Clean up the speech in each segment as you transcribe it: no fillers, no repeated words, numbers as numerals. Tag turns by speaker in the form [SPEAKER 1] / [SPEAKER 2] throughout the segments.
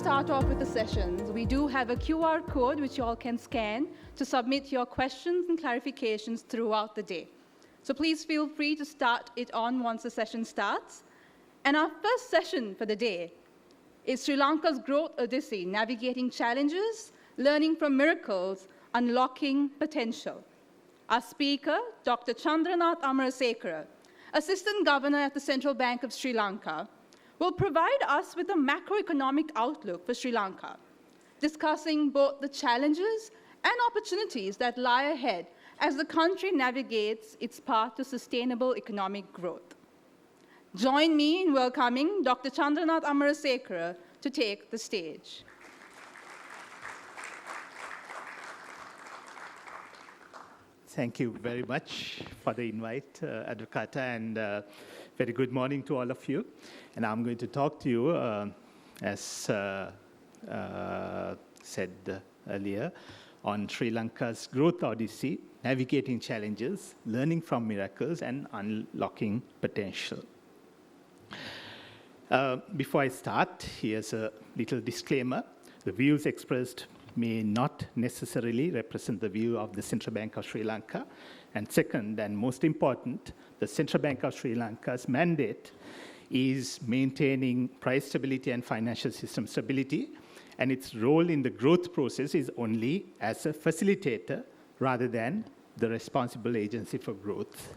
[SPEAKER 1] start off with the sessions, we do have a QR code which you all can scan to submit your questions and clarifications throughout the day. So please feel free to start it on once the session starts. And our first session for the day is Sri Lanka's Growth Odyssey, Navigating Challenges, Learning from Miracles, Unlocking Potential. Our speaker, Dr. Chandranath Amarasekara, Assistant Governor at the Central Bank of Sri Lanka, will provide us with a macroeconomic outlook for Sri Lanka, discussing both the challenges and opportunities that lie ahead as the country navigates its path to sustainable economic growth. Join me in welcoming Dr. Chandranath Amarasekara to take the stage.
[SPEAKER 2] Thank you very much for the invite, Advocata, and very good morning to all of you. And I'm going to talk to you, as said earlier, on Sri Lanka's Growth Odyssey, Navigating Challenges, Learning from Miracles, and Unlocking Potential. Before I start, here's a little disclaimer. The views expressed may not necessarily represent the view of the Central Bank of Sri Lanka. And second, and most important, the Central Bank of Sri Lanka's mandate is maintaining price stability and financial system stability, and its role in the growth process is only as a facilitator rather than the responsible agency for growth.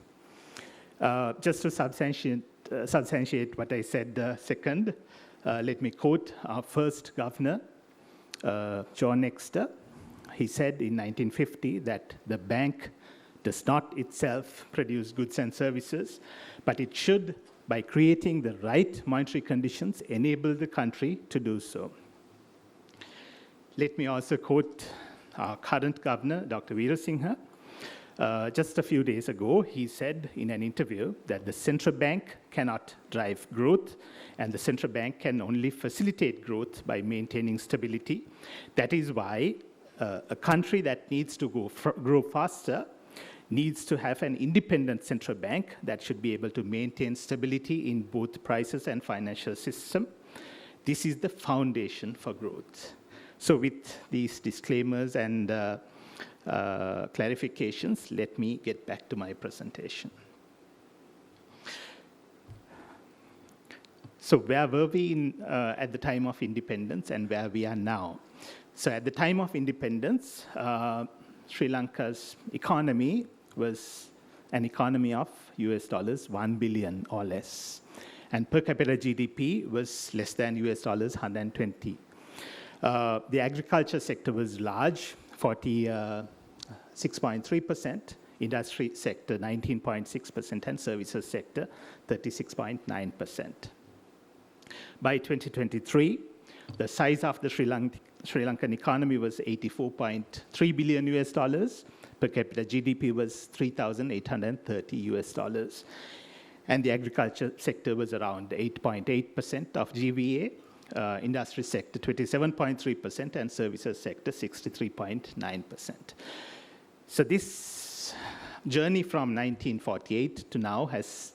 [SPEAKER 2] Just to substantiate what I said second, let me quote our first governor, John Exter. He said in 1950 that the bank does not itself produce goods and services, but it should, by creating the right monetary conditions, enable the country to do so. Let me also quote our current governor, Dr. Veerasinghe. Just a few days ago, he said in an interview that the central bank cannot drive growth, and the central bank can only facilitate growth by maintaining stability. That is why a country that needs to grow faster needs to have an independent central bank that should be able to maintain stability in both prices and financial system. This is the foundation for growth. So with these disclaimers and clarifications, let me get back to my presentation. So where were we at the time of independence and where we are now? So at the time of independence, Sri Lanka's economy was an economy of US dollars 1 billion or less. And per capita GDP was less than US dollars 120. The agriculture sector was large, 46.3%, industry sector 19.6%, and services sector 36.9%. By 2023, the size of the Sri Lankan economy was 84.3 billion US dollars. Per capita GDP was 3,830 US dollars. And the agriculture sector was around 8.8% of GVA, industry sector 27.3%, and services sector 63.9%. So this journey from 1948 to now has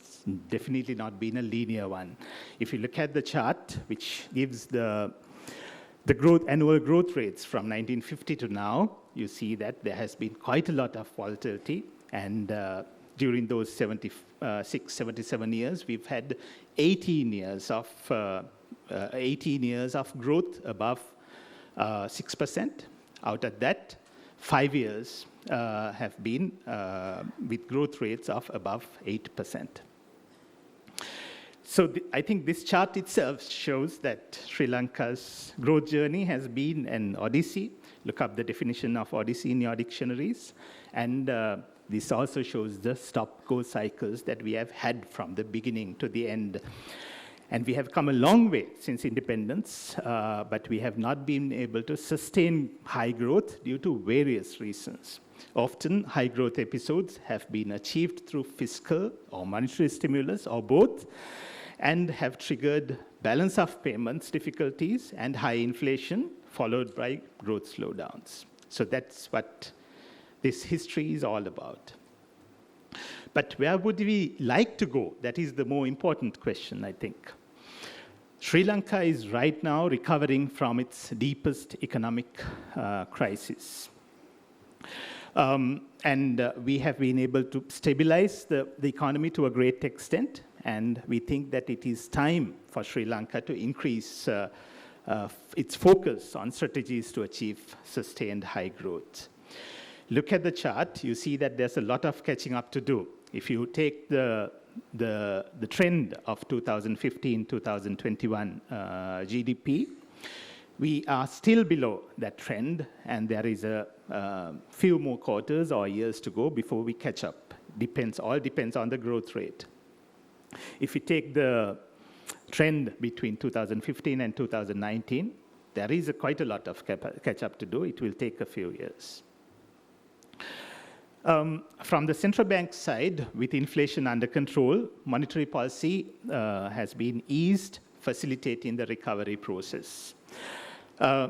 [SPEAKER 2] definitely not been a linear one. If you look at the chart, which gives the annual growth rates from 1950 to now, you see that there has been quite a lot of volatility, and during those 77 years, we've had 18 years of growth above 6%. Out of that, 5 years have been with growth rates of above 8%. So I think this chart itself shows that Sri Lanka's growth journey has been an odyssey. Look up the definition of odyssey in your dictionaries. And this also shows the stop-go cycles that we have had from the beginning to the end. And we have come a long way since independence, but we have not been able to sustain high growth due to various reasons. Often, high growth episodes have been achieved through fiscal or monetary stimulus or both, and have triggered balance of payments difficulties and high inflation, followed by growth slowdowns. So that's what this history is all about. But where would we like to go? That is the more important question, I think. Sri Lanka is right now recovering from its deepest economic crisis. And we have been able to stabilize the economy to a great extent, and we think that it is time for Sri Lanka to increase its focus on strategies to achieve sustained high growth. Look at the chart, you see that there's a lot of catching up to do. If you take the trend of 2015-2021 GDP, we are still below that trend, and there is a few more quarters or years to go before we catch up. All depends on the growth rate. If you take the trend between 2015 and 2019, there is quite a lot of catch up to do. It will take a few years. From the central bank side, with inflation under control, monetary policy has been eased, facilitating the recovery process.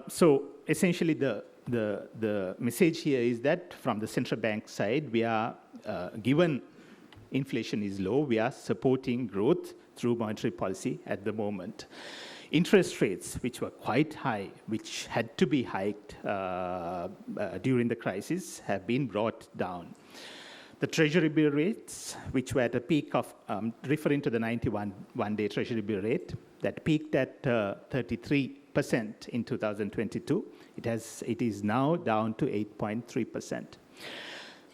[SPEAKER 2] So essentially, the message here is that from the central bank side, we are, given inflation is low, we are supporting growth through monetary policy at the moment. Interest rates, which were quite high, which had to be hiked during the crisis, have been brought down. The treasury bill rates, which were at a peak of, referring to the 91 one-day treasury bill rate, that peaked at 33% in 2022. It is now down to 8.3%.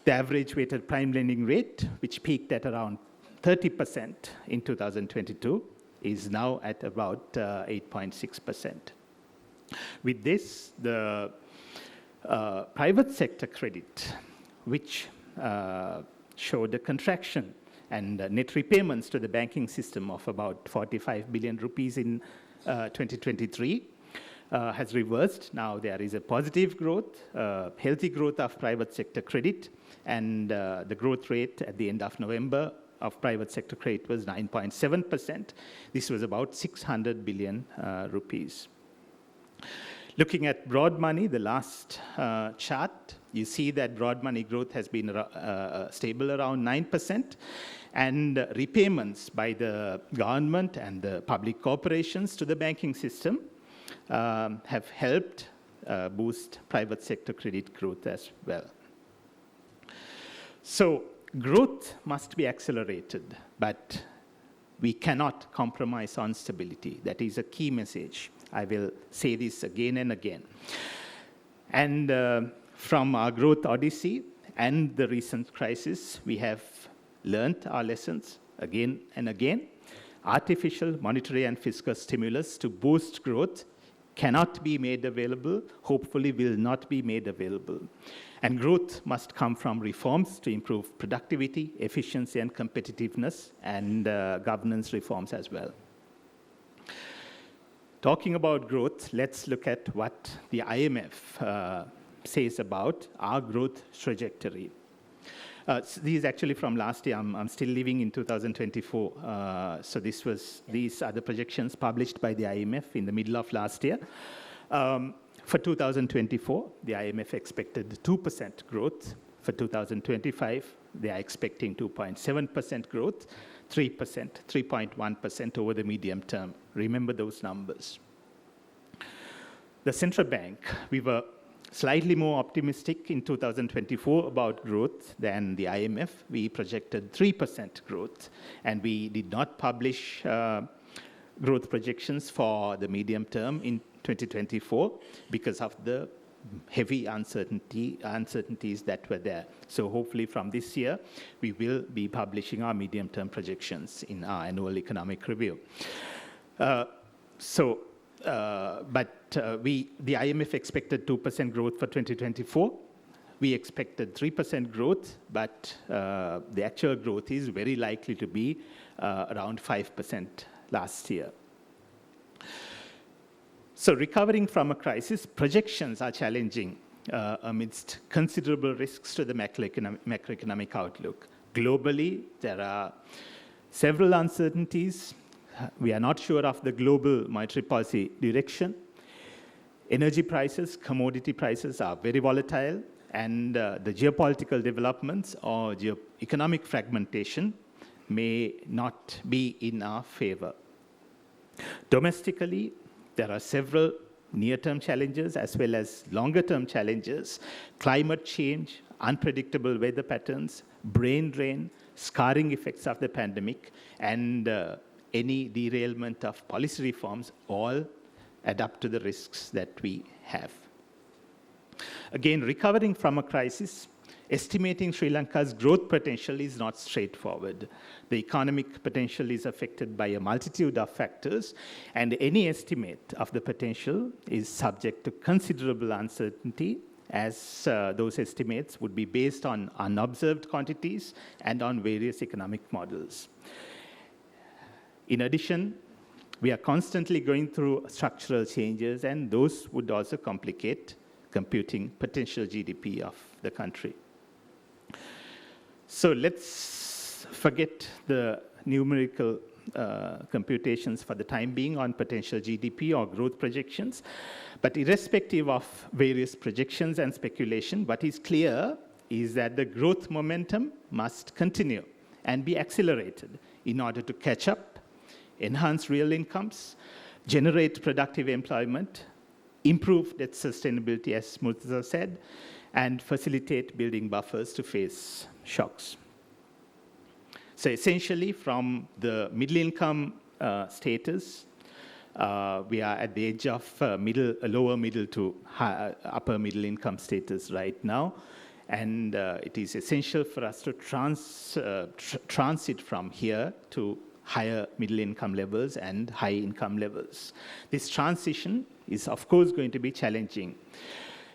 [SPEAKER 2] The average weighted prime lending rate, which peaked at around 30% in 2022, is now at about 8.6%. With this, the private sector credit, which showed a contraction and net repayments to the banking system of about 45 billion rupees in 2023, has reversed. Now there is a positive growth, healthy growth of private sector credit, and the growth rate at the end of November of private sector credit was 9.7%. This was about 600 billion rupees. Looking at broad money, the last chart, you see that broad money growth has been stable around 9%, and repayments by the government and the public corporations to the banking system have helped boost private sector credit growth as well. So growth must be accelerated, but we cannot compromise on stability. That is a key message. I will say this again and again. And from our growth odyssey and the recent crisis, we have learned our lessons again and again. Artificial monetary and fiscal stimulus to boost growth cannot be made available, hopefully will not be made available. And growth must come from reforms to improve productivity, efficiency, and competitiveness, and governance reforms as well. Talking about growth, let's look at what the IMF says about our growth trajectory. This is actually from last year. I'm still living in 2024. So these are the projections published by the IMF in the middle of last year. For 2024, the IMF expected 2% growth. For 2025, they are expecting 2.7% growth, 3%, 3.1% over the medium term. Remember those numbers. The central bank, we were slightly more optimistic in 2024 about growth than the IMF. We projected 3% growth, and we did not publish growth projections for the medium term in 2024 because of the heavy uncertainties that were there. So hopefully from this year, we will be publishing our medium-term projections in our annual economic review. The IMF expected 2% growth for 2024. We expected 3% growth, but the actual growth is very likely to be around 5% last year. So recovering from a crisis, projections are challenging amidst considerable risks to the macroeconomic outlook. Globally, there are several uncertainties. We are not sure of the global monetary policy direction. Energy prices, commodity prices are very volatile, and the geopolitical developments or economic fragmentation may not be in our favor. Domestically, there are several near-term challenges as well as longer-term challenges: climate change, unpredictable weather patterns, brain drain, scarring effects of the pandemic, and any derailment of policy reforms all add up to the risks that we have. Again, recovering from a crisis, estimating Sri Lanka's growth potential is not straightforward. The economic potential is affected by a multitude of factors, and any estimate of the potential is subject to considerable uncertainty, as those estimates would be based on unobserved quantities and on various economic models. In addition, we are constantly going through structural changes, and those would also complicate computing potential GDP of the country. So let's forget the numerical computations for the time being on potential GDP or growth projections. But irrespective of various projections and speculation, what is clear is that the growth momentum must continue and be accelerated in order to catch up, enhance real incomes, generate productive employment, improve debt sustainability, as Murtaza said, and facilitate building buffers to face shocks. So essentially, from the middle income status, we are at the edge of lower middle to upper middle income status right now. And it is essential for us to transit from here to higher middle income levels and high income levels. This transition is, of course, going to be challenging.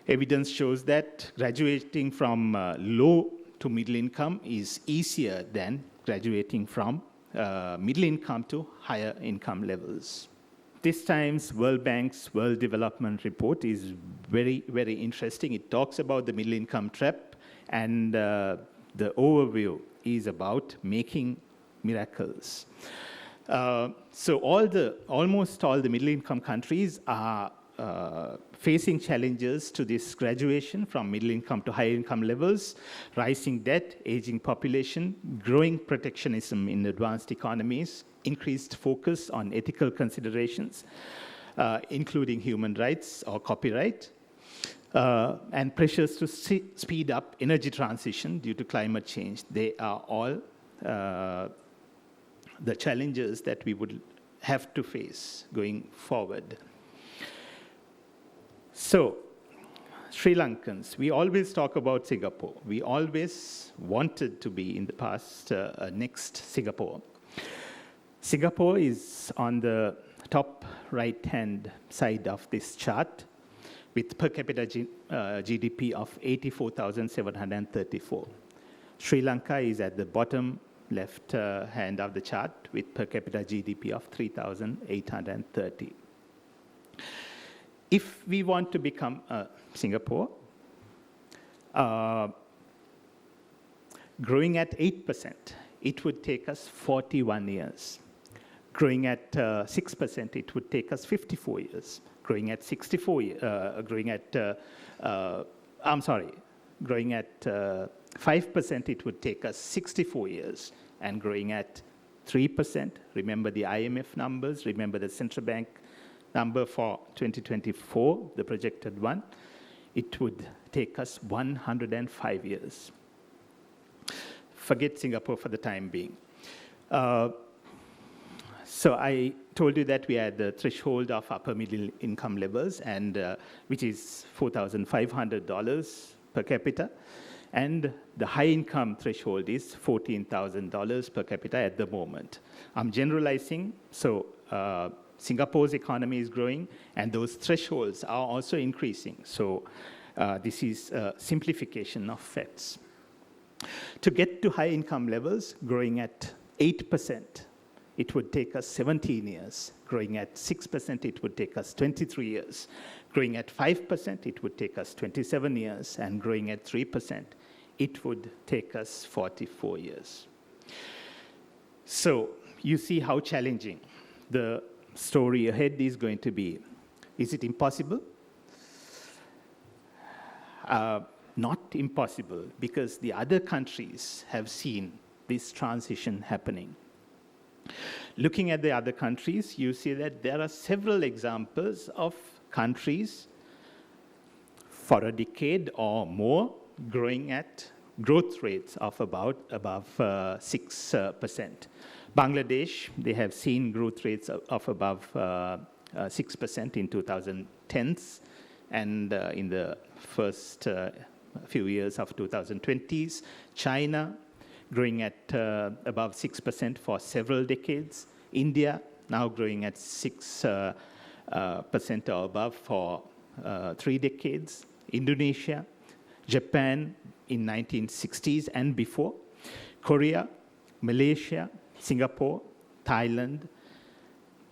[SPEAKER 2] Evidence shows that graduating from low to middle income is easier than graduating from middle income to higher income levels. This time's World Bank's World Development Report is very, very interesting. It talks about the middle income trap, and the overview is about making miracles. So almost all the middle income countries are facing challenges to this graduation from middle income to high income levels: rising debt, aging population, growing protectionism in advanced economies, increased focus on ethical considerations, including human rights or copyright, and pressures to speed up energy transition due to climate change. They are all the challenges that we would have to face going forward. So, Sri Lankans, we always talk about Singapore. We always wanted to be in the past next Singapore. Singapore is on the top right-hand side of this chart with per capita GDP of 84,734. Sri Lanka is at the bottom left hand of the chart with per capita GDP of 3,830. If we want to become Singapore, growing at 8%, it would take us 41 years. Growing at 6%, it would take us 54 years. Growing at 5%, it would take us 64 years. And growing at 3%, remember the IMF numbers, remember the central bank number for 2024, the projected one, it would take us 105 years. Forget Singapore for the time being. So I told you that we are at the threshold of upper middle income levels, and which is $4,500 per capita. And the high income threshold is $14,000 per capita at the moment. I'm generalizing, so Singapore's economy is growing, and those thresholds are also increasing. So this is a simplification of facts. To get to high income levels, growing at 8%, it would take us 17 years. Growing at 6%, it would take us 23 years. Growing at 5%, it would take us 27 years. And growing at 3%, it would take us 44 years. So you see how challenging the story ahead is going to be. Is it impossible? Not impossible, because the other countries have seen this transition happening. Looking at the other countries, you see that there are several examples of countries for a decade or more growing at growth rates of above 6%. Bangladesh, they have seen growth rates of above 6% in 2010s, and in the first few years of 2020s. China, growing at above 6% for several decades. India, now growing at 6% or above for 3 decades. Indonesia, Japan in 1960s and before. Korea, Malaysia, Singapore, Thailand,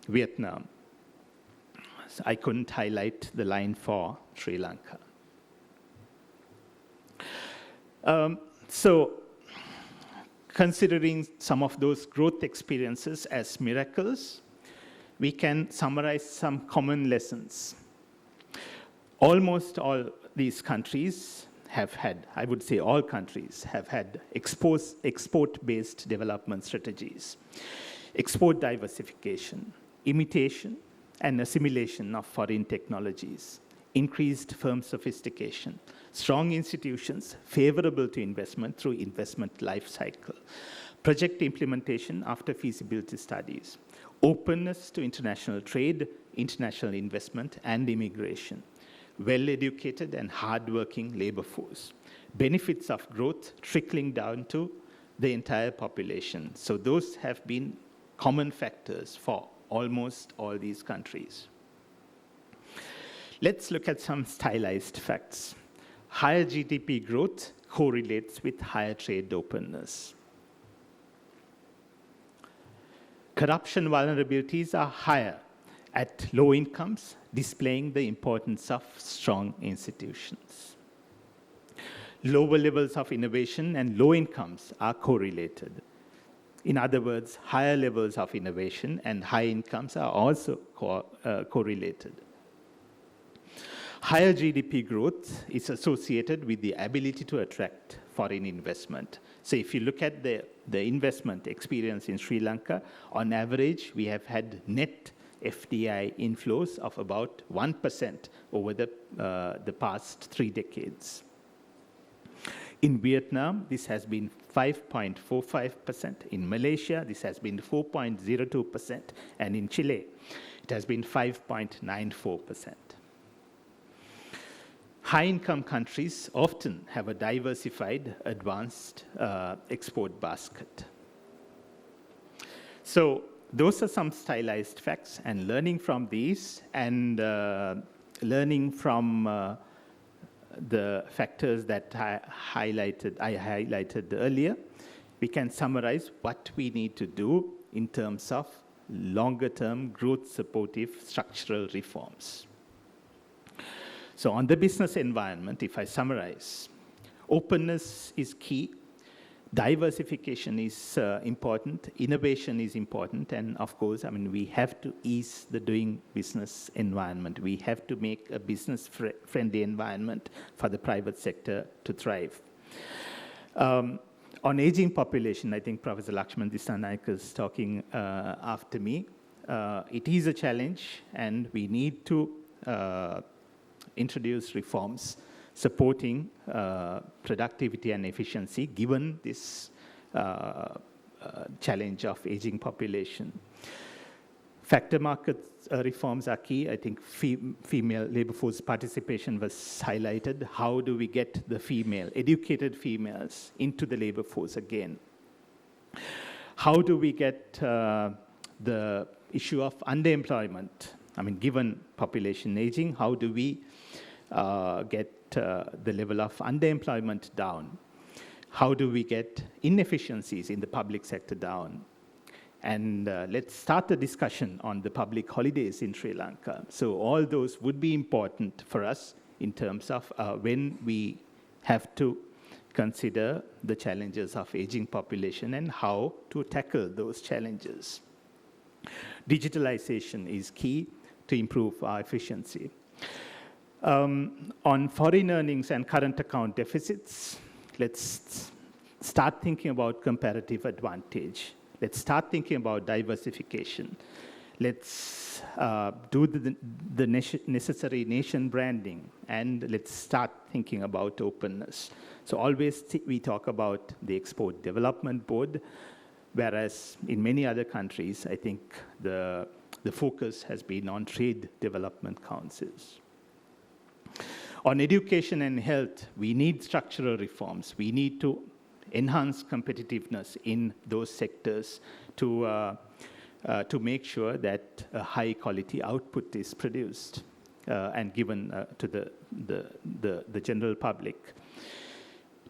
[SPEAKER 2] Vietnam. So I couldn't highlight the line for Sri Lanka. So considering some of those growth experiences as miracles, we can summarize some common lessons. Almost all these countries have had, I would say all countries have had export-based development strategies, export diversification, imitation and assimilation of foreign technologies, increased firm sophistication, strong institutions favorable to investment through investment life cycle, project implementation after feasibility studies, openness to international trade, international investment and immigration, well-educated and hard-working labor force, benefits of growth trickling down to the entire population. So those have been common factors for almost all these countries. Let's look at some stylized facts. Higher GDP growth correlates with higher trade openness. Corruption vulnerabilities are higher at low incomes, displaying the importance of strong institutions. Lower levels of innovation and low incomes are correlated. In other words, higher levels of innovation and high incomes are also correlated. Higher GDP growth is associated with the ability to attract foreign investment. So if you look at the investment experience in Sri Lanka, on average, we have had net FDI inflows of about 1% over the past 3 decades. In Vietnam, this has been 5.45%. In Malaysia, this has been 4.02%. And in Chile, it has been 5.94%. High-income countries often have a diversified, advanced export basket. So those are some stylized facts, and learning from these and learning from the factors that I highlighted earlier, we can summarize what we need to do in terms of longer-term growth-supportive structural reforms. So on the business environment, if I summarize, openness is key, diversification is important, innovation is important, and of course, we have to ease the doing business environment. We have to make a business-friendly environment for the private sector to thrive. On aging population, I think Professor Lakshman Dissanayake is talking after me. It is a challenge, and we need to introduce reforms supporting productivity and efficiency given this challenge of aging population. Factor market reforms are key. I think female labor force participation was highlighted. How do we get the educated females into the labor force again? How do we get the issue of underemployment? Given population aging, how do we get the level of underemployment down? How do we get inefficiencies in the public sector down? And let's start the discussion on the public holidays in Sri Lanka. So all those would be important for us in terms of when we have to consider the challenges of aging population and how to tackle those challenges. Digitalization is key to improve our efficiency. On foreign earnings and current account deficits, let's start thinking about comparative advantage. Let's start thinking about diversification. Let's do the necessary nation branding, and let's start thinking about openness. So always we talk about the Export Development Board, whereas in many other countries, I think the focus has been on trade development councils. On education and health, we need structural reforms. We need to enhance competitiveness in those sectors to make sure that a high quality output is produced and given to the general public.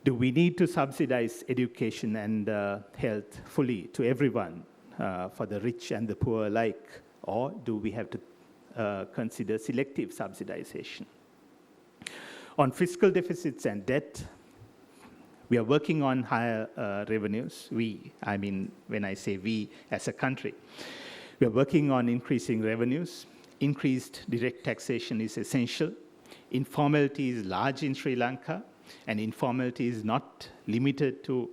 [SPEAKER 2] Do we need to subsidize education and health fully to everyone, for the rich and the poor alike, or do we have to consider selective subsidization? On fiscal deficits and debt, we are working on higher revenues. I mean, when I say we as a country, we are working on increasing revenues. Increased direct taxation is essential. Informality is large in Sri Lanka, and informality is not limited to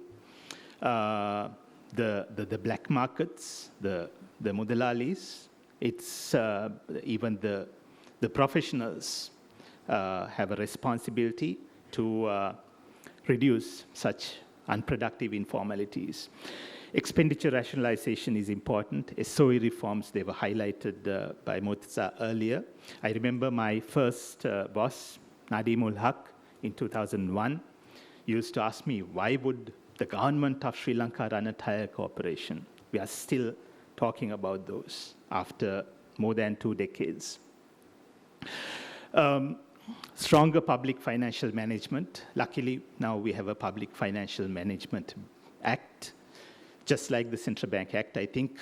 [SPEAKER 2] the black markets, the mudalalis. It's even the professionals have a responsibility to reduce such unproductive informalities. Expenditure rationalization is important. SOE reforms, they were highlighted by Murtaza earlier. I remember my first boss, Nadimul Haq, in 2001, used to ask me, why would the government of Sri Lanka run a tire corporation? We are still talking about those after more than 2 decades. Stronger public financial management. Luckily, now we have a Public Financial Management Act. Just like the Central Bank Act, I think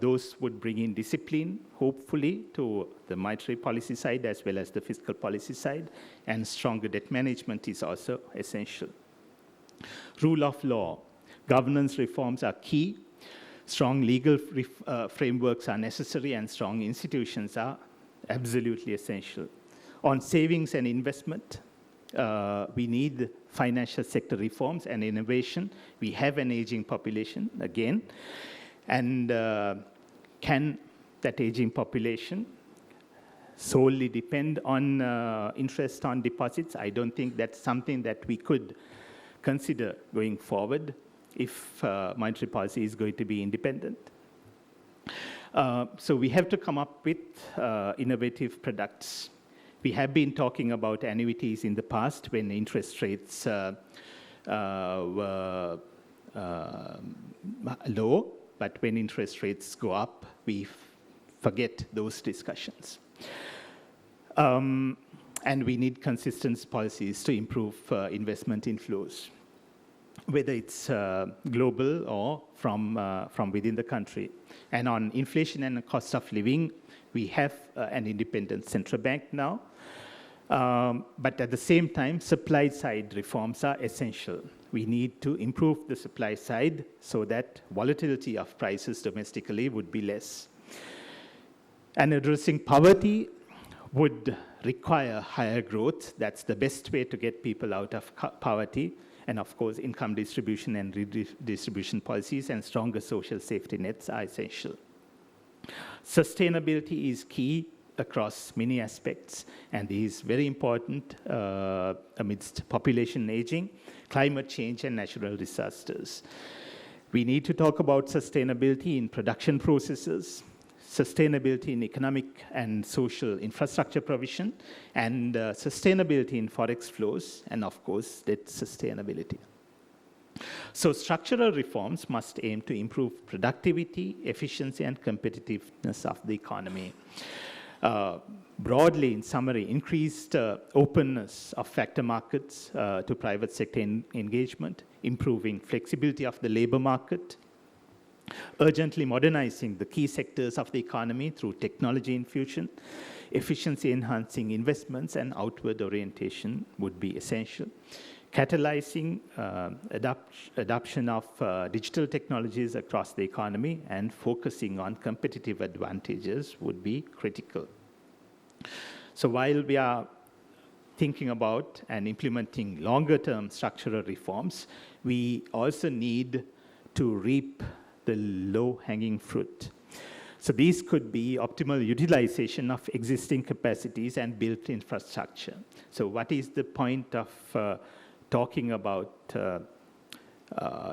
[SPEAKER 2] those would bring in discipline, hopefully, to the monetary policy side as well as the fiscal policy side, and stronger debt management is also essential. Rule of law. Governance reforms are key. Strong legal frameworks are necessary, and strong institutions are absolutely essential. On savings and investment, we need financial sector reforms and innovation. We have an aging population, again, and can that aging population solely depend on interest on deposits? I don't think that's something that we could consider going forward if monetary policy is going to be independent. So we have to come up with innovative products. We have been talking about annuities in the past when interest rates were low, but when interest rates go up, we forget those discussions. And we need consistent policies to improve investment inflows, whether it's global or from within the country. And on inflation and cost of living, we have an independent central bank now. But at the same time, supply side reforms are essential. We need to improve the supply side so that volatility of prices domestically would be less. And addressing poverty would require higher growth. That's the best way to get people out of poverty. And of course, income distribution and redistribution policies and stronger social safety nets are essential. Sustainability is key across many aspects, and is very important amidst population aging, climate change, and natural disasters. We need to talk about sustainability in production processes, sustainability in economic and social infrastructure provision, and sustainability in forex flows, and of course, debt sustainability. So structural reforms must aim to improve productivity, efficiency, and competitiveness of the economy. Broadly, in summary, increased openness of factor markets to private sector engagement, improving flexibility of the labor market, urgently modernizing the key sectors of the economy through technology infusion, efficiency enhancing investments, and outward orientation would be essential. Catalyzing adoption of digital technologies across the economy and focusing on competitive advantages would be critical. So while we are thinking about and implementing longer-term structural reforms, we also need to reap the low-hanging fruit. So these could be optimal utilization of existing capacities and built infrastructure. So what is the point of talking about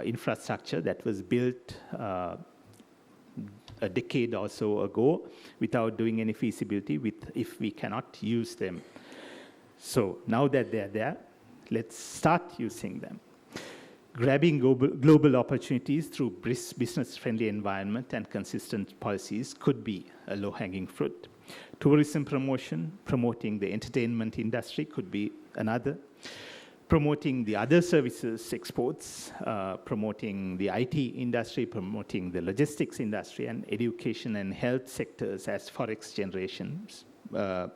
[SPEAKER 2] infrastructure that was built a decade or so ago without doing any feasibility if we cannot use them? So now that they're there, let's start using them. Grabbing global opportunities through business-friendly environment and consistent policies could be a low-hanging fruit. Tourism promotion, promoting the entertainment industry could be another. Promoting the other services exports, promoting the IT industry, promoting the logistics industry, and education and health sectors as forex generations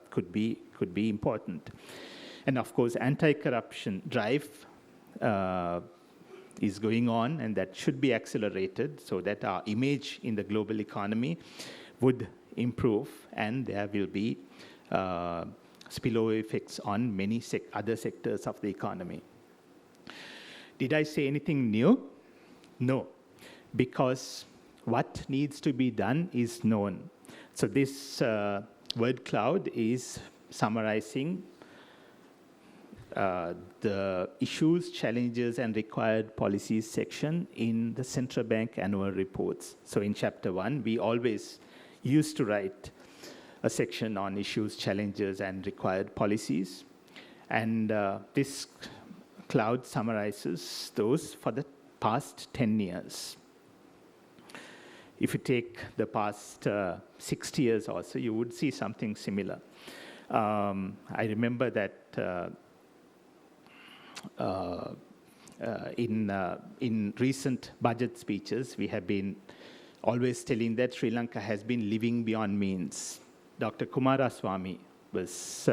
[SPEAKER 2] could be important. And of course, anti-corruption drive is going on, and that should be accelerated so that our image in the global economy would improve, and there will be spillover effects on many other sectors of the economy. Did I say anything new? No, because what needs to be done is known. So this word cloud is summarizing the issues, challenges, and required policies section in the central bank annual reports. So in chapter 1, we always used to write a section on issues, challenges, and required policies. And this cloud summarizes those for the past 10 years. If you take the past 60 years or so, you would see something similar. I remember that in recent budget speeches, we have been always telling that Sri Lanka has been living beyond means. Dr. Kumaraswamy was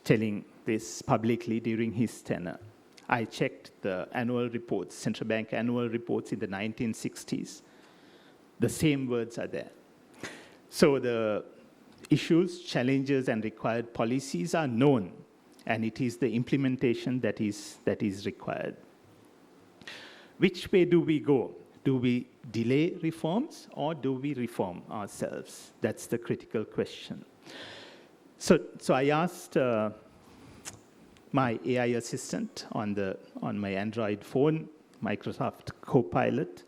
[SPEAKER 2] telling this publicly during his tenure. I checked the annual reports, central bank annual reports in the 1960s. The same words are there. So the issues, challenges, and required policies are known, and it is the implementation that is required. Which way do we go? Do we delay reforms, or do we reform ourselves? That's the critical question. So I asked my AI assistant on my Android phone, Microsoft Copilot,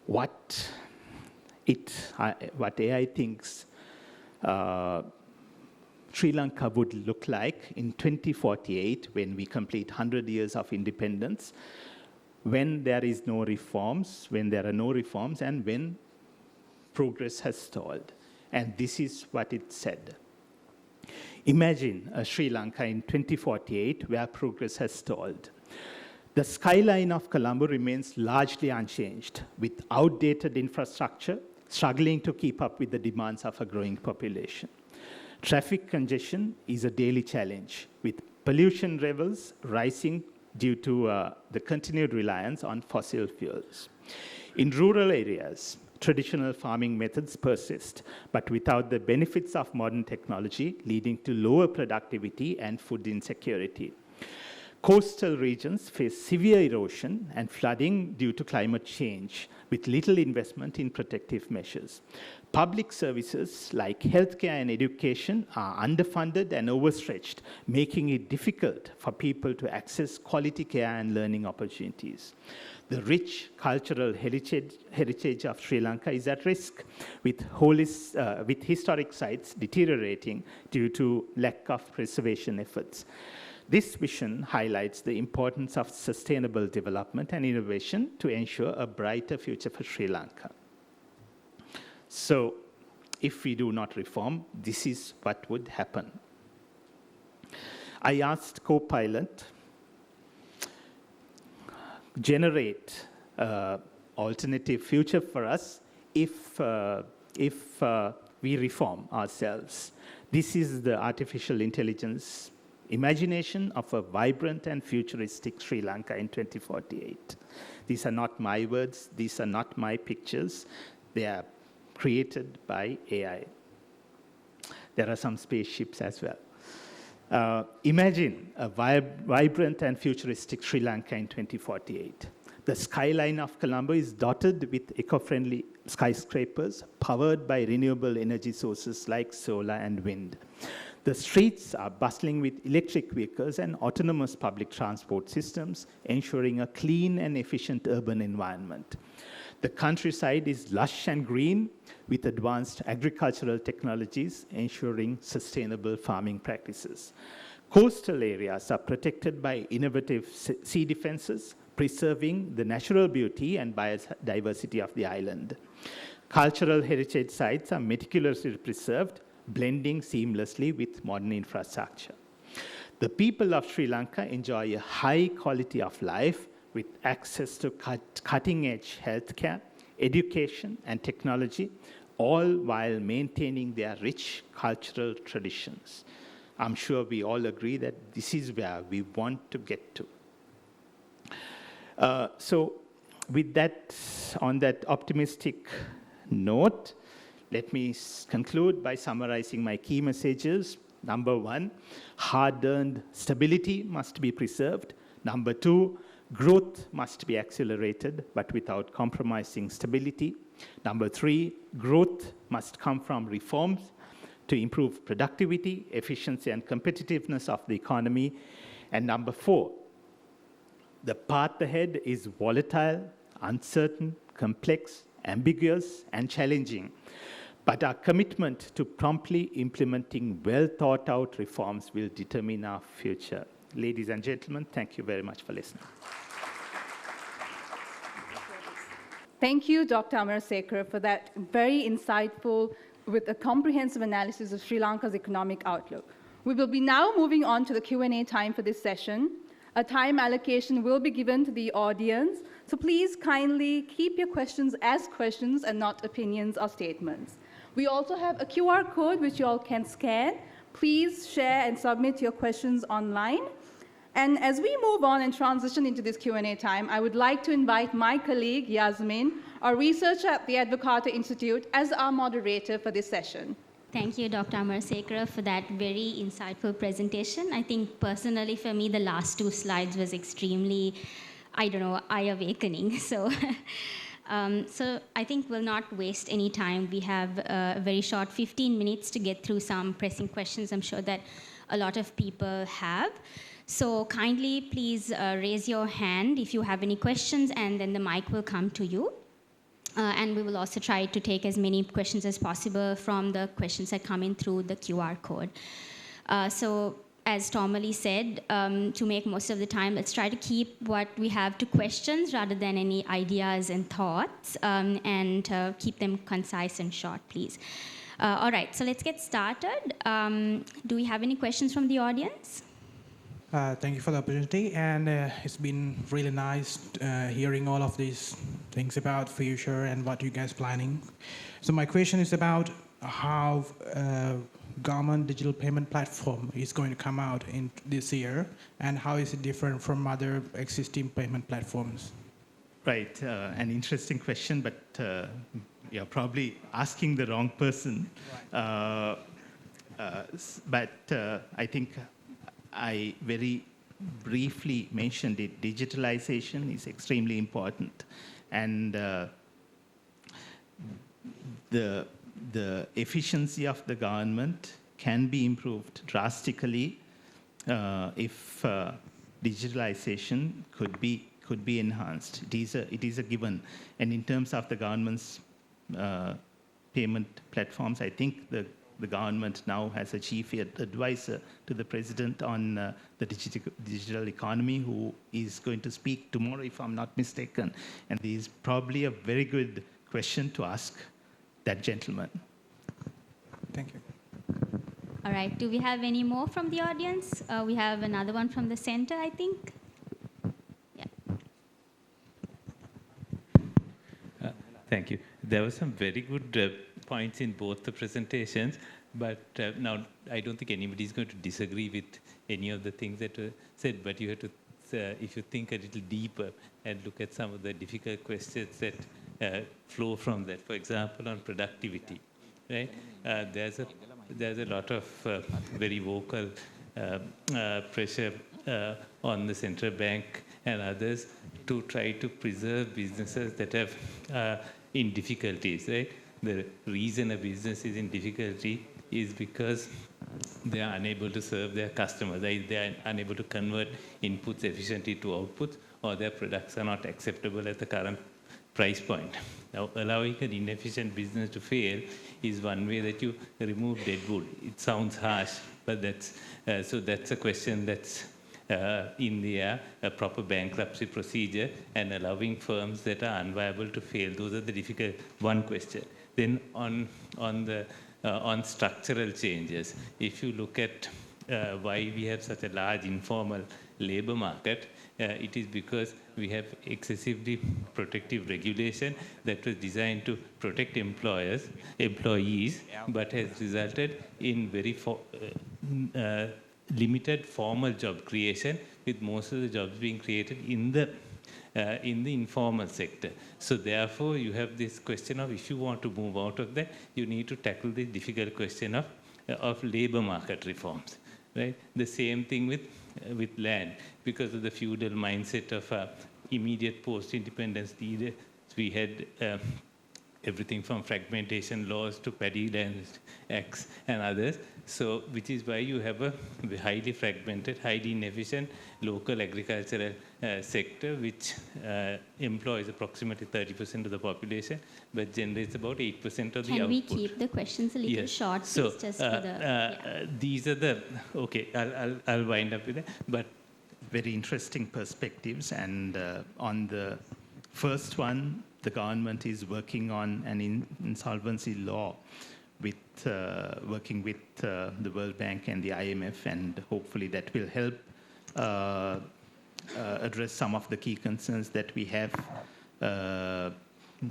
[SPEAKER 2] what AI thinks Sri Lanka would look like in 2048 when we complete 100 years of independence, when there are no reforms, and when progress has stalled. And this is what it said. Imagine a Sri Lanka in 2048 where progress has stalled. The skyline of Colombo remains largely unchanged, with outdated infrastructure struggling to keep up with the demands of a growing population. Traffic congestion is a daily challenge, with pollution levels rising due to the continued reliance on fossil fuels. In rural areas, traditional farming methods persist, but without the benefits of modern technology, leading to lower productivity and food insecurity. Coastal regions face severe erosion and flooding due to climate change, with little investment in protective measures. Public services like healthcare and education are underfunded and overstretched, making it difficult for people to access quality care and learning opportunities. The rich cultural heritage of Sri Lanka is at risk, with historic sites deteriorating due to lack of preservation efforts. This vision highlights the importance of sustainable development and innovation to ensure a brighter future for Sri Lanka. So, if we do not reform, this is what would happen. I asked Copilot, generate an alternative future for us if we reform ourselves. This is the artificial intelligence imagination of a vibrant and futuristic Sri Lanka in 2048. These are not my words, these are not my pictures, they are created by AI. There are some spaceships as well. Imagine a vibrant and futuristic Sri Lanka in 2048. The skyline of Colombo is dotted with eco-friendly skyscrapers powered by renewable energy sources like solar and wind. The streets are bustling with electric vehicles and autonomous public transport systems, ensuring a clean and efficient urban environment. The countryside is lush and green with advanced agricultural technologies, ensuring sustainable farming practices. Coastal areas are protected by innovative sea defenses, preserving the natural beauty and biodiversity of the island. Cultural heritage sites are meticulously preserved, blending seamlessly with modern infrastructure. The people of Sri Lanka enjoy a high quality of life with access to cutting-edge healthcare, education, and technology, all while maintaining their rich cultural traditions. I'm sure we all agree that this is where we want to get to. So with that, on that optimistic note, let me conclude by summarizing my key messages. Number one, hard-earned stability must be preserved. Number two, growth must be accelerated, but without compromising stability. Number three, growth must come from reforms to improve productivity, efficiency, and competitiveness of the economy. And number four, the path ahead is volatile, uncertain, complex, ambiguous, and challenging. But our commitment to promptly implementing well-thought-out reforms will determine our future. Ladies and gentlemen, thank you very much for listening.
[SPEAKER 1] Thank you, Dr. Amarasekara, for that very insightful, with a comprehensive analysis of Sri Lanka's economic outlook. We will be now moving on to the Q&A time for this session. A time allocation will be given to the audience, so please kindly keep your questions as questions and not opinions or statements. We also have a QR code which you all can scan. Please share and submit your questions online. And as we move on and transition into this Q&A time, I would like to invite my colleague, Yasmin, our researcher at the Advocata Institute, as our moderator for this session.
[SPEAKER 3] Thank you, Dr. Amarasekara, for that very insightful presentation. I think personally for me, the last two slides was extremely, eye-awakening. So I think we'll not waste any time. We have a very short 15 minutes to get through some pressing questions I'm sure that a lot of people have. So kindly please raise your hand if you have any questions, and then the mic will come to you. And we will also try to take as many questions as possible from the questions that come in through the QR code. So as Tomali said, to make most of the time, let's try to keep what we have to questions rather than any ideas and thoughts, and keep them concise and short, please. All right, so let's get started. Do we have any questions from the audience?
[SPEAKER 4] Thank you for the opportunity, and it's been really nice hearing all of these things about future and what you guys planning. So my question is about how government digital payment platform is going to come out in this year, and how is it different from other existing payment platforms?
[SPEAKER 2] Right, an interesting question, but you're probably asking the wrong person. Right. But I think I very briefly mentioned it. Digitalization is extremely important, and the efficiency of the government can be improved drastically if digitalization could be enhanced. It is a given. And in terms of the government's payment platforms, I think the government now has a chief advisor to the president on the digital economy, who is going to speak tomorrow, if I'm not mistaken. And this is probably a very good question to ask that gentleman.
[SPEAKER 4] Thank you.
[SPEAKER 3] All right, do we have any more from the audience? We have another one from the center, I think. Yeah.
[SPEAKER 5] Thank you. There were some very good points in both the presentations, but now I don't think anybody is going to disagree with any of the things that were said, but you have to, if you think a little deeper and look at some of the difficult questions that flow from that. For example, on productivity, right? There's a lot of very vocal pressure on the central bank and others to try to preserve businesses that have in difficulties, right? The reason a business is in difficulty is because they are unable to serve their customers. They are unable to convert inputs efficiently to outputs, or their products are not acceptable at the current price point. Now, allowing an inefficient business to fail is one way that you remove deadwood. It sounds harsh, but that's a question that's in the air, a proper bankruptcy procedure, and allowing firms that are unviable to fail. Those are the difficult one question. Then on structural changes, if you look at why we have such a large informal labor market, it is because we have excessively protective regulation that was designed to protect employees, but has resulted in very limited formal job creation, with most of the jobs being created in the informal sector. So therefore, you have this question of, if you want to move out of that, you need to tackle the difficult question of labor market reforms, right? The same thing with land, because of the feudal mindset of immediate post-independence leaders. We had everything from fragmentation laws to paddy land acts and others. So, which is why you have a highly fragmented, highly inefficient local agricultural sector, which employs approximately 30% of the population, but generates about 8% of the output.
[SPEAKER 3] Can we keep the questions a little short, please,
[SPEAKER 5] So,
[SPEAKER 3] just for the...
[SPEAKER 5] these are the... Okay, I'll wind up with that. But
[SPEAKER 2] very interesting perspectives. And on the first one, the government is working on an insolvency law, working with the World Bank and the IMF, and hopefully that will help address some of the key concerns that we have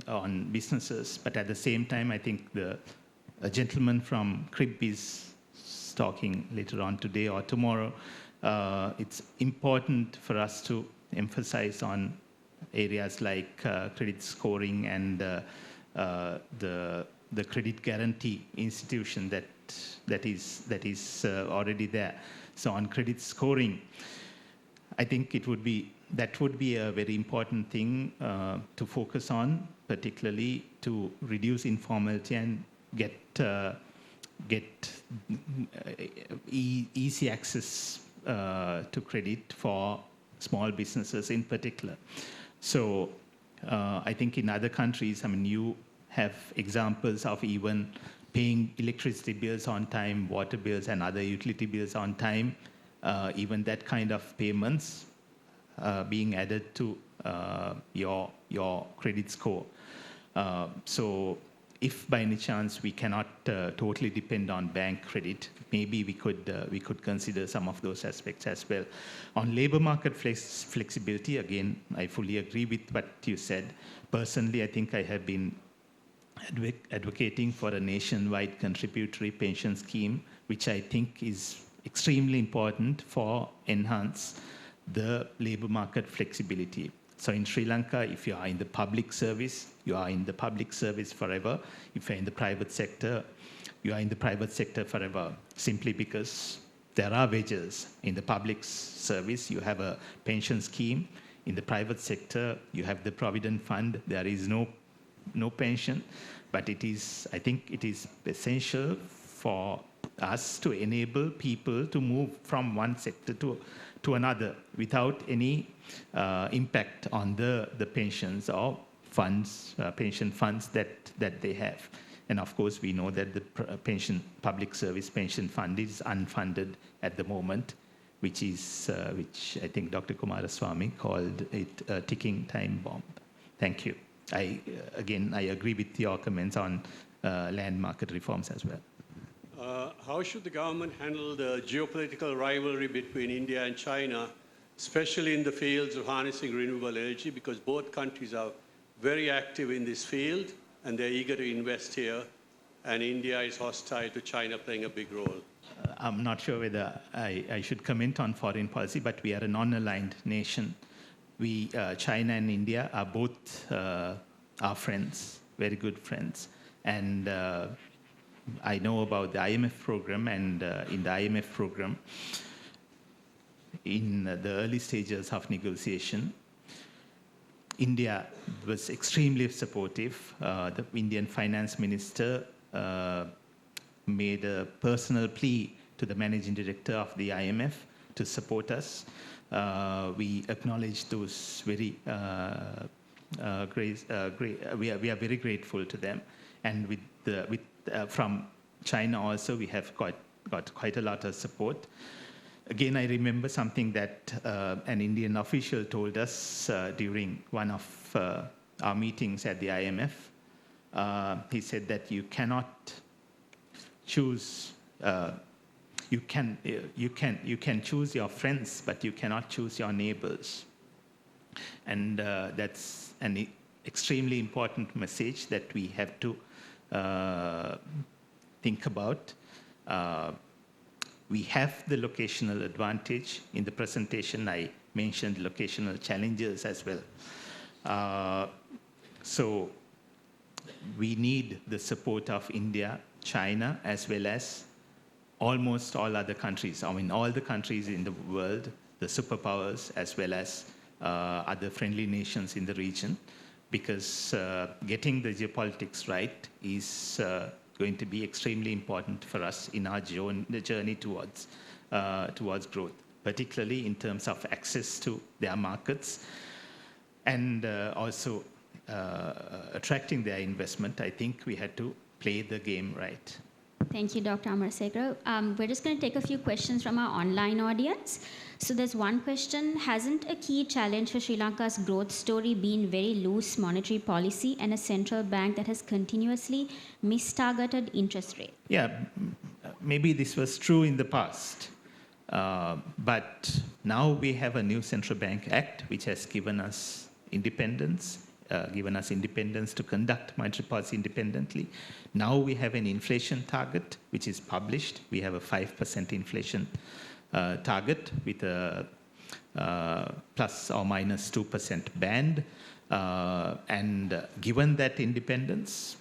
[SPEAKER 2] on businesses. But at the same time, I think a gentleman from CRIB is talking later on today or tomorrow. It's important for us to emphasize on areas like credit scoring and the credit guarantee institution that is already there. So on credit scoring, I think that would be a very important thing to focus on, particularly to reduce informality and get easy access to credit for small businesses in particular. So I think in other countries, I mean, you have examples of even paying electricity bills on time, water bills, and other utility bills on time, even that kind of payments being added to your credit score. So if by any chance we cannot totally depend on bank credit, maybe we could consider some of those aspects as well. On labor market flexibility, again, I fully agree with what you said. Personally, I think I have been advocating for a nationwide contributory pension scheme, which I think is extremely important for enhance the labor market flexibility. So in Sri Lanka, if you are in the public service, you are in the public service forever. If you're in the private sector, you are in the private sector forever, simply because there are wages. In the public service, you have a pension scheme. In the private sector, you have the provident fund. There is no pension, but I think it is essential for us to enable people to move from one sector to another without any impact on the pensions or funds, pension funds that they have. And of course, we know that the public service pension fund is unfunded at the moment, which I think Dr. Kumaraswamy called it a ticking time bomb. Thank you. I agree with your comments on land market reforms as well.
[SPEAKER 6] How should the government handle the geopolitical rivalry between India and China, especially in the fields of harnessing renewable energy, because both countries are very active in this field and they're eager to invest here, and India is hostile to China playing a big role?
[SPEAKER 2] I'm not sure whether I should comment on foreign policy, but we are a non-aligned nation. China and India are both our friends, very good friends. And I know about the IMF program, and in the IMF program, in the early stages of negotiation, India was extremely supportive. The Indian finance minister made a personal plea to the managing director of the IMF to support us. We acknowledge those very we are very grateful to them. And from China also, we have got quite a lot of support. Again, I remember something that an Indian official told us during one of our meetings at the IMF. He said that you cannot choose. You can choose your friends, but you cannot choose your neighbors. And that's an extremely important message that we have to think about. We have the locational advantage. In the presentation, I mentioned locational challenges as well. So we need the support of India, China, as well as almost all other countries. I mean, all the countries in the world, the superpowers, as well as other friendly nations in the region, because getting the geopolitics right is going to be extremely important for us in our journey towards growth, particularly in terms of access to their markets and also attracting their investment. I think we had to play the game right.
[SPEAKER 3] Thank you, Dr. Amarasekara. We're just going to take a few questions from our online audience. So there's one question: hasn't a key challenge for Sri Lanka's growth story been very loose monetary policy and a central bank that has continuously mistargeted interest rate?
[SPEAKER 2] Yeah, maybe this was true in the past. But now we have a new Central Bank Act, which has given us independence to conduct monetary policy independently. Now we have an inflation target, which is published. We have a 5% inflation target with a plus or minus 2% band. And given that independence,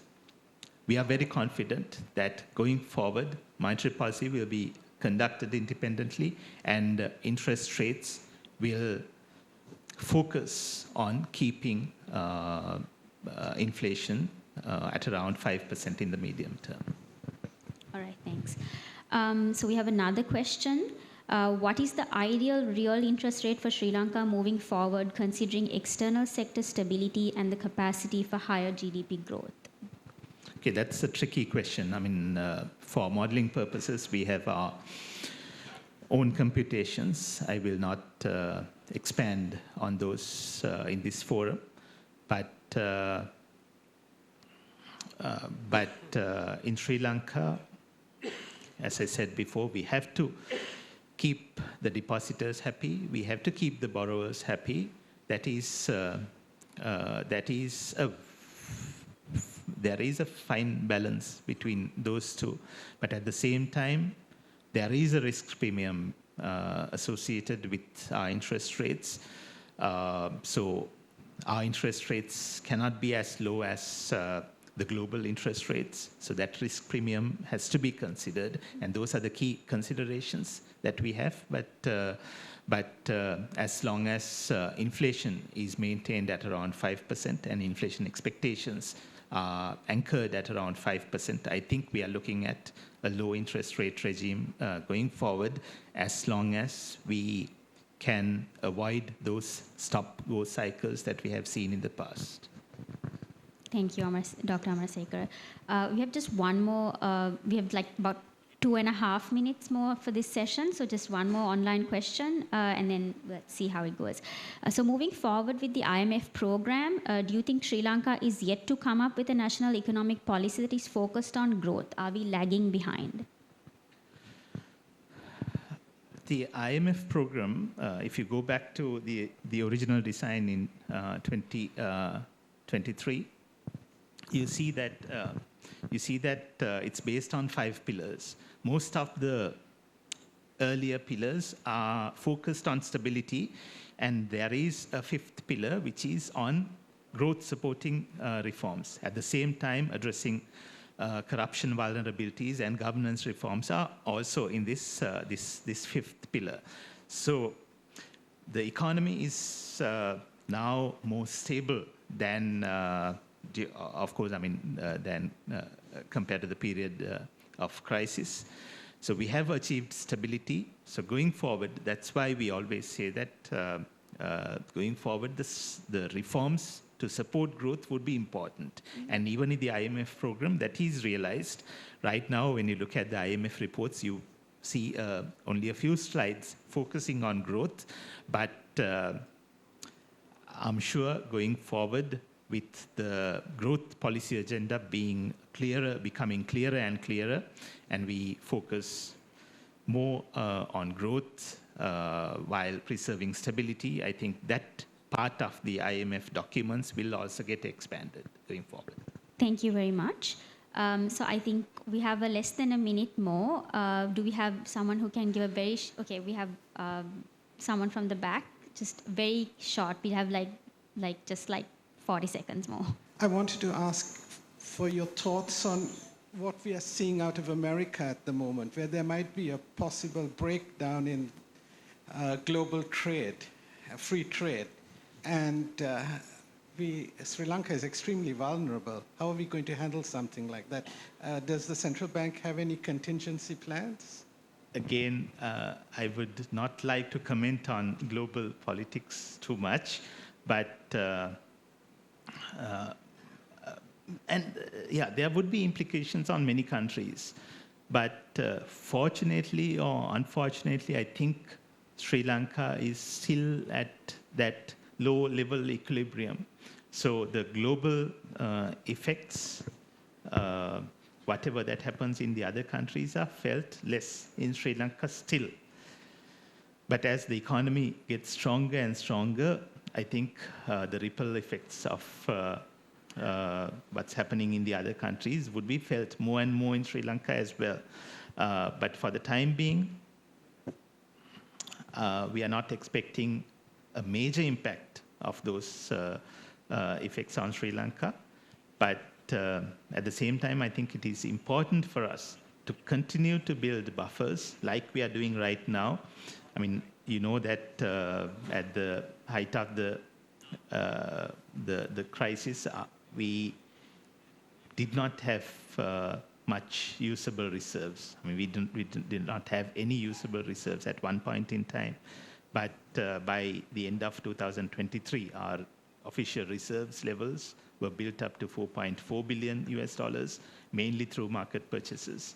[SPEAKER 2] we are very confident that going forward, monetary policy will be conducted independently and interest rates will focus on keeping inflation at around 5% in the medium term.
[SPEAKER 3] All right, thanks. So we have another question. What is the ideal real interest rate for Sri Lanka moving forward, considering external sector stability and the capacity for higher GDP growth?
[SPEAKER 2] Okay, that's a tricky question. I mean, for modeling purposes, we have our own computations. I will not expand on those in this forum, but in Sri Lanka, as I said before, we have to keep the depositors happy. We have to keep the borrowers happy. There is a fine balance between those two, but at the same time, there is a risk premium associated with our interest rates. So our interest rates cannot be as low as the global interest rates. So that risk premium has to be considered, and those are the key considerations that we have. But as long as inflation is maintained at around 5% and inflation expectations are anchored at around 5%, I think we are looking at a low interest rate regime going forward, as long as we can avoid those stop-go cycles that we have seen in the past.
[SPEAKER 3] Thank you, Dr. Amarasekara. We have just one more, we have like about 2.5 minutes more for this session, so just one more online question, and then let's see how it goes. So moving forward with the IMF program, do you think Sri Lanka is yet to come up with a national economic policy that is focused on growth? Are we lagging behind?
[SPEAKER 2] The IMF program, if you go back to the original design in 2023, you see that it's based on 5 pillars. Most of the earlier pillars are focused on stability, and there is a 5th pillar which is on growth supporting reforms. At the same time, addressing corruption vulnerabilities and governance reforms are also in this 5th pillar. So the economy is now more stable than, of course, than compared to the period of crisis. So we have achieved stability. So going forward, that's why we always say that going forward, the reforms to support growth would be important. And even in the IMF program, that is realized. Right now, when you look at the IMF reports, you see only a few slides focusing on growth. But I'm sure going forward, with the growth policy agenda being clearer, becoming clearer and clearer, and we focus more on growth while preserving stability, I think that part of the IMF documents will also get expanded going forward.
[SPEAKER 3] Thank you very much. So I think we have less than a minute more. Do we have someone who can give a very, okay, we have someone from the back, just very short. We have just 40 seconds more.
[SPEAKER 7] I wanted to ask for your thoughts on what we are seeing out of America at the moment, where there might be a possible breakdown in global trade, free trade, and Sri Lanka is extremely vulnerable. How are we going to handle something like that? Does the central bank have any contingency plans?
[SPEAKER 2] Again, I would not like to comment on global politics too much, but there would be implications on many countries. But fortunately or unfortunately, I think Sri Lanka is still at that low-level equilibrium. So the global effects, whatever that happens in the other countries, are felt less in Sri Lanka still. But as the economy gets stronger and stronger, I think the ripple effects of what's happening in the other countries would be felt more and more in Sri Lanka as well. But for the time being, we are not expecting a major impact of those effects on Sri Lanka. But at the same time, I think it is important for us to continue to build buffers like we are doing right now. I mean, you know that at the height of the crisis, we did not have much usable reserves. I mean, we did not have any usable reserves at one point in time. But by the end of 2023, our official reserves levels were built up to $4.4 billion, mainly through market purchases.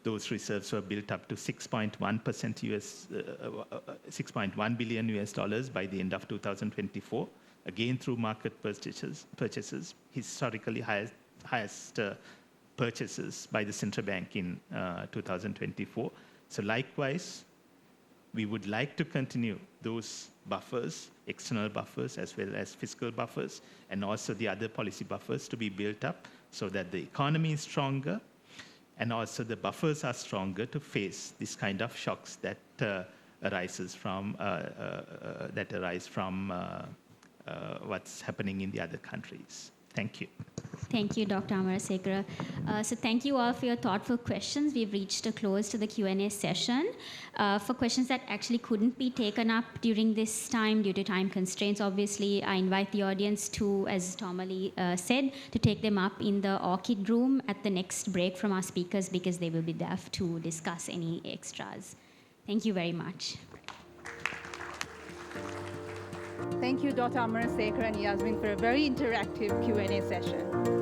[SPEAKER 2] Those reserves were built up to 6.1 billion by the end of 2024, again through market purchases, historically highest purchases by the central bank in 2024. So likewise, we would like to continue those buffers, external buffers as well as fiscal buffers, and also the other policy buffers to be built up so that the economy is stronger and also the buffers are stronger to face this kind of shocks that arise from what's happening in the other countries. Thank you.
[SPEAKER 3] Thank you, Dr. Amarasekara. So thank you all for your thoughtful questions. We've reached a close to the Q&A session. For questions that actually couldn't be taken up during this time due to time constraints, obviously, I invite the audience to, as Tomali said, to take them up in the Orchid Room at the next break from our speakers because they will be there to discuss any extras. Thank you very much.
[SPEAKER 1] Thank you, Dr. Amarasekara and Yasmin, for a very interactive Q&A session.